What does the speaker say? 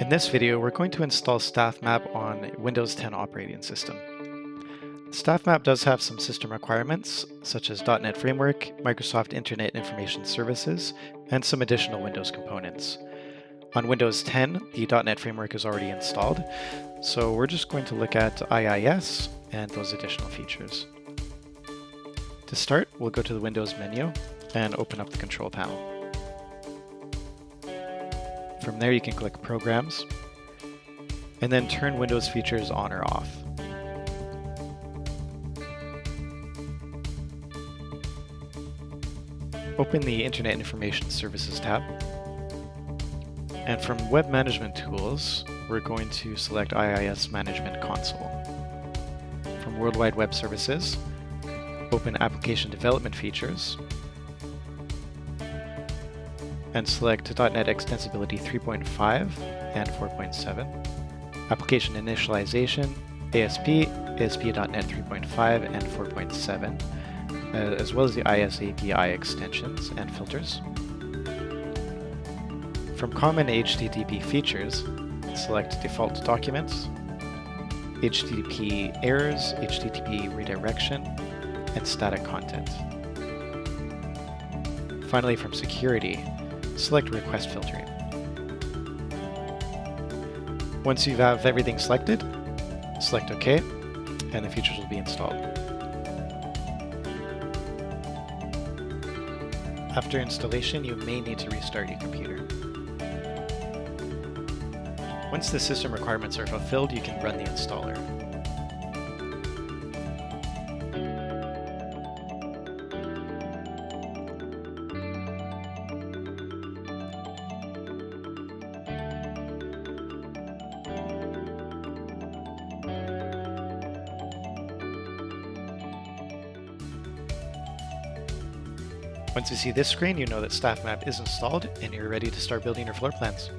In this video, we're going to install StaffMap on Windows 10 operating system. StaffMap does have some system requirements, such as .NET Framework, Microsoft Internet Information Services, and some additional Windows components. On Windows 10, the .NET Framework is already installed, so we're just going to look at IIS and those additional features. To start, we'll go to the Windows menu and open up the control panel. From there, you can click Programs, and then turn Windows features on or off. Open the Internet Information Services tab, and from Web Management Tools, we're going to select IIS Management Console. From Worldwide Web Services, open Application Development Features, and select .NET Extensibility 3.5 and 4.7, Application Initialization, ASP, ASP.NET 3.5 and 4.7, as well as the IS API extensions and filters. From Common HTTP Features, select Default Documents, HTTP Errors, HTTP Redirection, and Static Content. Finally, from Security, select Request Filtering. Once you have everything selected, select OK, and the features will be installed. After installation, you may need to restart your computer. Once the system requirements are fulfilled, you can run the installer. Once you see this screen, you know that StaffMap is installed and you're ready to start building your floor plans.